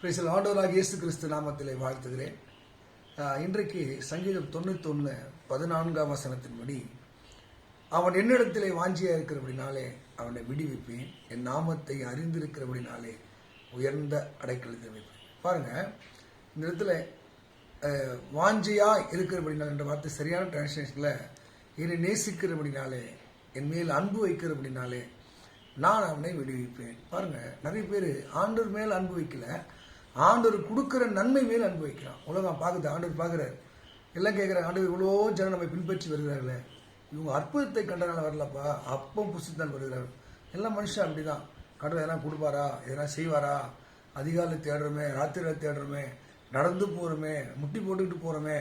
Price ஆண்டவராகிய இயேசு கிறிஸ்து நாமத்திலே வாழ்த்துகிறேன். இன்றைக்கு சங்கீதம் 91:14 வசனத்தின்படி, அவன் என்னிடத்திலே வாஞ்சியா இருக்கிறபடினாலே அவனை விடுவிப்பேன், என் நாமத்தை அறிந்திருக்கிறபடினாலே உயர்ந்த அடைக்கலத்தை வைப்பேன். பாருங்க, இந்த இடத்துல வாஞ்சியா இருக்கிறபடினால என்ற வார்த்தை சரியான டிரான்ஸ்லேஷன்ல என்னை நேசிக்கிறபடினாலே, என் மேல் அன்பு வைக்கிறபடினாலே நான் அவனை விடுவிப்பேன். பாருங்க, நிறைய பேர் ஆண்டவர் மேல் அன்பு வைக்கல, ஆண்டவர் கொடுக்குற நன்மை மேல் அன்பு வைக்கிறான். உலகம் பார்க்குது, ஆண்டவர் பார்க்குறாரு, எல்லாம் கேட்குறாங்க, ஆண்டவர் இவ்வளோ ஜனம் நம்மை பின்பற்றி வருகிறார்களே, இவங்க அற்புதத்தை கண்டனால வரலப்பா, அப்பம் புசித்தான் வருகிறார்கள். எல்லாம் மனுஷன் அப்படிதான். கடவுள் எதனா கொடுப்பாரா, எதனா செய்வாரா, அதிகாலை தேடுறோமே, ராத்திரியில தேடுறோமே, நடந்து போகிறோமே, முட்டி போட்டுக்கிட்டு போகிறோமே.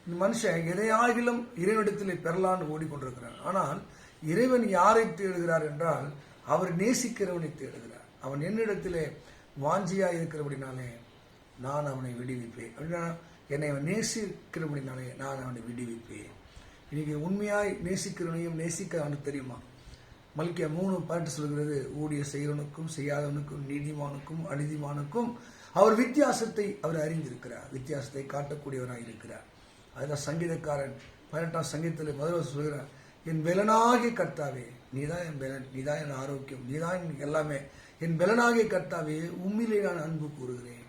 இந்த மனுஷன் எதையாகிலும் இறைவனிடத்தில் பெறலான்னு ஓடிக்கொண்டிருக்கிறான். ஆனால் இறைவன் யாரை தேடுகிறார் என்றால், அவர் நேசிக்கிறவனை தேடுகிறார். அவன் என்னிடத்திலே வாஞ்சியா இருக்கிறபடினாலே நான் அவனை விடுவிப்பேன். அப்படின்னா என்னை அவன் நேசிக்கிறபடினாலே நான் அவனை விடுவிப்பேன். இன்னைக்கு உண்மையாய் நேசிக்கிறவனையும் நேசிக்க அவனுக்கு தெரியுமா? மல்கியா 3:18 சொல்கிறது, ஊழிய செய்கிறவனுக்கும் செய்யாதவனுக்கும் நீதிமானுக்கும் அநீதிமானுக்கும் அவர் வித்தியாசத்தை அவர் அறிந்திருக்கிறார், வித்தியாசத்தை காட்டக்கூடியவராக இருக்கிறார். அதுதான் சங்கீதக்காரன் 18ஆம் சங்கீதத்தில் முதல்வர் சொல்கிறார், என் பலனாகிய கர்த்தாவே, நீதான் என் பலன், நீதான் என் ஆரோக்கியம், நீதான் எல்லாமே, என் பலனாகிய கர்த்தாவே உண்மையிலே நான் அன்பு கூறுகிறேன்.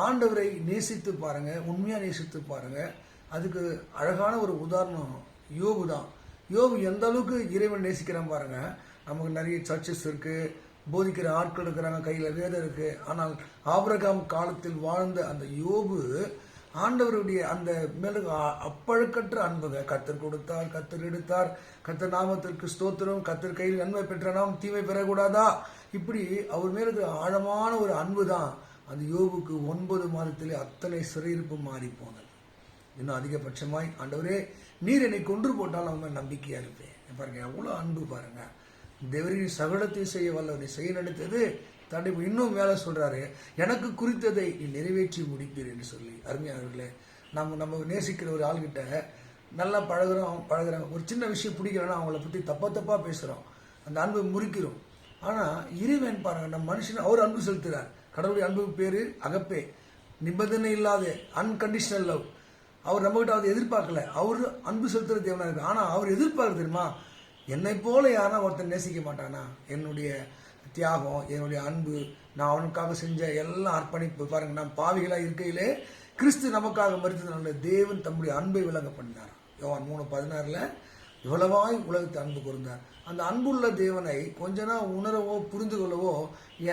ஆண்டவரை நேசித்து பாருங்க, உண்மையா நேசித்து பாருங்க. அதுக்கு அழகான ஒரு உதாரணம் யோபு தான். யோபு எந்த அளவுக்கு இறைவன் நேசிக்கிறான் பாருங்க. நமக்கு நிறைய சர்ச்சஸ் இருக்கு, போதிக்கிற ஆட்கள் இருக்கிறாங்க, கையில வேதம் இருக்கு. ஆனால் ஆபிரகாம் காலத்தில் வாழ்ந்த அந்த யோபு ஆண்டவருடைய அந்த மேல அப்பழுக்கற்ற அன்புங்க. கர்த்தர் கொடுத்தார், கர்த்தர் எடுத்தார், கர்த்தர் நாமத்திற்கு ஸ்தோத்திரம், கர்த்தர் கையில் நன்மை பெற்ற நாம் தீமை பெறக்கூடாதா, இப்படி அவர் மேல ஆழமான ஒரு அன்பு தான் அந்த யோபுக்கு 9 மாதத்திலே அத்தனை சிறையிருப்பு மாறி போனது. இன்னும் அதிகபட்சமாய், ஆண்டவரே நீர் என்னை கொன்று போட்டாலும் அவங்க நம்பிக்கையா இருப்பேன். பாருங்க, எவ்வளவு அன்பு பாருங்க. தேவரின் சகலத்தை செய்ய வல்லவனை செய்ய நினைத்தது தன்னை இன்னும் மேல சொல்றாரு, எனக்கு குறித்ததை நீ நிறைவேற்றி முடிப்பீர் என்று சொல்லி. அருமையானவர்களே, நம்ம நேசிக்கிற ஒரு ஆள்கிட்ட நல்லா பழகுறோம், ஒரு சின்ன விஷயம் பிடிக்கலன்னா அவங்கள பத்தி தப்பா பேசுறோம், அந்த அன்பை முறிக்கிறோம். ஆனா இறைவன் பாருங்க, நம்ம மனுஷன் அவர் அன்பு செலுத்துறார். கடவுளுடைய அன்புக்கு பேரு அகப்பே, நிபந்தனை இல்லாத அன்கண்டிஷனல் லவ். அவர் நம்ம கிட்ட அதை எதிர்பார்க்கல, அவரு அன்பு செலுத்துற தேவனா இருக்கு. ஆனா அவர் எதிர்பார்க்க தெரியுமா, என்னை போல யாரா ஒருத்தர் நேசிக்க மாட்டானா, என்னுடைய தியாகம், என்னுடைய அன்பு, நான் அவனுக்காக செஞ்ச எல்லாம் அர்ப்பணிப்பு. பாருங்க, நாம் பாவிகளா இருக்கையிலே கிறிஸ்து நமக்காக மரித்ததுனால தேவன் தம்முடைய அன்பை விளங்க பண்ணினார். யோவான் 3:16 இவ்வளவாய் உலகத்தை அன்பு கூர்ந்தார். அந்த அன்புள்ள தேவனை கொஞ்ச நாள் உணரவோ புரிந்து கொள்ளவோ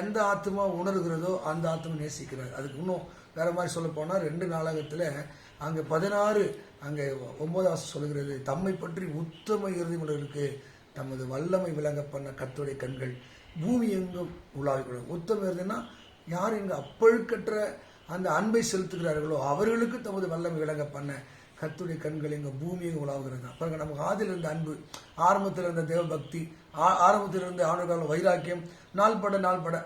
எந்த ஆத்மா உணர்கிறதோ அந்த ஆத்மா நேசிக்கிறார். அதுக்கு இன்னும் வேற மாதிரி சொல்ல போனா 2 நாளாகத்துல அங்க 16 அங்க 9 சொல்லுகிறது, தம்மை பற்றி உத்தம இறுதிமுடலுக்கு தமது வல்லமை விளங்க பண்ண கர்த்தருடைய கண்கள் பூமி எங்கும் உலாவிக்கூடாது. உத்தம இருந்ததுன்னா யார் இங்க அப்பழுக்கற்ற அந்த அன்பை செலுத்துகிறார்களோ அவர்களுக்கு தமது வல்லமை விளங்க பண்ண கர்த்தருடைய கண்கள் எங்க பூமி எங்கும் உலாவுகிறது. பாருங்க, நமக்கு ஆதியில் இருந்த அன்பு, ஆரம்பத்தில் இருந்த தேவ பக்தி, ஆரம்பத்தில் இருந்த ஆண்டுகால வைராக்கியம், நாள்பட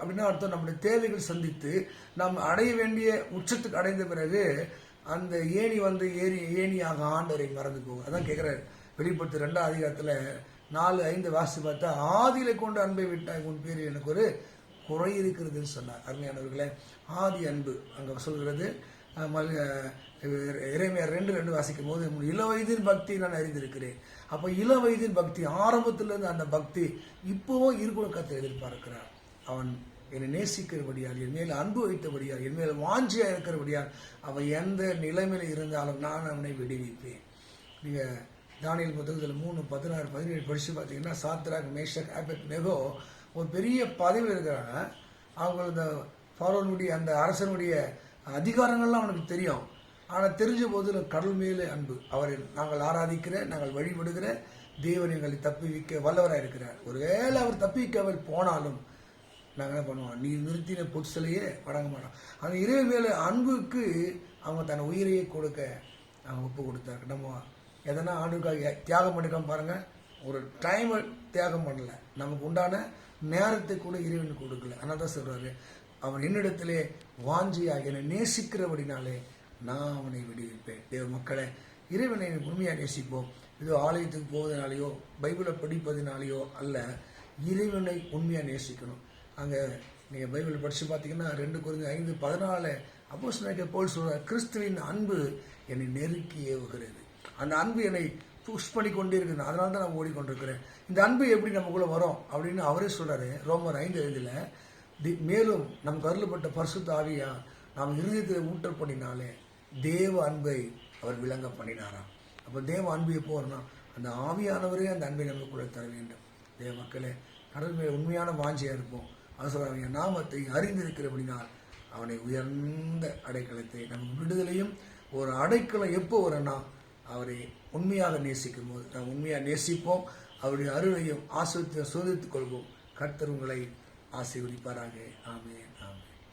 அப்படின்னா அர்த்தம், நம்முடைய தேவைகள் சந்தித்து நாம் அடைய வேண்டிய உச்சத்துக்கு அடைந்த பிறகு அந்த ஏணி வந்து ஏணியாக ஆண்டவரை மறந்து போகும். அதான் கேட்கிறாரு வெளிப்படுத்து 2ஆம் அதிகாரத்துல 4-5 வாசி பார்த்தா, ஆதியில கொண்டு அன்பை விட்டாய், உன் பேர் எனக்கு ஒரு குறை இருக்கிறதுன்னு சொன்னார். அருமையானவர்களே, ஆதி அன்பு அங்க சொல்கிறது. எரேமியார் 2:2 வாசிக்கும் போது, இள வயதின் பக்தி நான் அறிந்திருக்கிறேன். அப்ப இள வயதின் பக்தி, ஆரம்பத்துல இருந்து அந்த பக்தி இப்பவும் இருக்கணும். கர்த்தர் எதிர்பார்க்கிறார். அவன் என்னை நேசிக்கிறபடியால், என் மேல அன்பு வைத்தபடியால், என் மேல வாஞ்சியா இருக்கிறபடியால், அவன் எந்த நிலைமையில இருந்தாலும் நான் அவனை விடுவிப்பேன். நீங்க தானியேல் புத்தகத்தில் 3:16-17 படிச்சு பார்த்தீங்கன்னா, சாத்ராக், மேஷக், ஆபேத்நேகோ ஒரு பெரிய பதவியில் இருக்கிறாங்க. அவங்க இந்த ஃபாரோனுடைய அந்த அரசனுடைய அதிகாரங்கள்லாம் அவனுக்கு தெரியும். ஆனால் தெரிஞ்ச போது கடல் மேலே அன்பு, அவரை நாங்கள் ஆராதிக்கிற, நாங்கள் வழிபடுகிற தேவன் எங்களை தப்பிவிக்க வல்லவராக இருக்கிறார். ஒருவேளை அவர் தப்பிவிக்காமல் போனாலும் நாங்கள் என்ன பண்ணுவோம், நீ நிறுத்தின பொதுசலையே வழங்க மாட்டோம். அந்த இறைவன் மேலே அன்புக்கு அவங்க தன் உயிரையே கொடுக்க அவங்க ஒப்பு கொடுத்தாரு. நம்ம எதனா ஆண்டுக்காக தியாகம் பண்ணிக்காம பாருங்க, ஒரு டைம் தியாகம் பண்ணல, நமக்கு உண்டான நேரத்தை கூட இறைவன் கொடுக்கல. ஆனால் தான் சொல்றாரு, அவன் என்னிடத்திலே வாஞ்சியா என்னை நேசிக்கிறபடினாலே நான் அவனை விடுவிப்பேன். தேவ மக்களை, இறைவனை உண்மையா நேசிப்போம். ஏதோ ஆலயத்துக்கு போவதனாலேயோ பைபிளை படிப்பதனாலேயோ அல்ல, இறைவனை உண்மையா நேசிக்கணும். அங்க நீங்கள் பைபிள் படித்து பார்த்தீங்கன்னா 2 Corinthians 5:14 அப்போஸ்தலனாகிய பவுல் சொல்றார், கிறிஸ்துவின் அன்பு என்னை நெருக்கி ஏவுகிறது. அந்த அன்பு என்னை புஷ் பண்ணி கொண்டே இருக்குது, அதனால தான் நான் ஓடிக்கொண்டிருக்கிறேன். இந்த அன்பு எப்படி நமக்குள்ள வரும் அப்படின்னு அவரே சொல்றாரு ரோமர் 5:5. மேலும் நமக்கு அருளப்பட்ட பரிசுத்த ஆவியா நாம் இருதயத்தில் ஊட்டல் பண்ணினாலே தேவ அன்பை அவர் விளங்க பண்ணினாராம். அப்போ தேவ அன்பு எப்போ வரணும்? அந்த ஆவியானவரே அந்த அன்பை நமக்குள்ள தர வேண்டும். தேவ மக்களே, கடவுள் மேல் உண்மையான வாஞ்சியா இருப்போம். அவசர நாமத்தை அறிந்திருக்கிறபடினால் அவனை உயர்ந்த அடைக்கலத்தை, நமக்கு விடுதலையும் ஒரு அடைக்கலம் எப்போ வரனா அவரை உண்மையாக நேசிக்கும் போது நாம் உண்மையாக நேசிப்போம். அவருடைய அருளையும் ஆசிரியத்தை சோதித்துக் கொள்வோம். கர்த்தர் உங்களை ஆசீர்வதிப்பாராக. ஆமென், ஆமென்.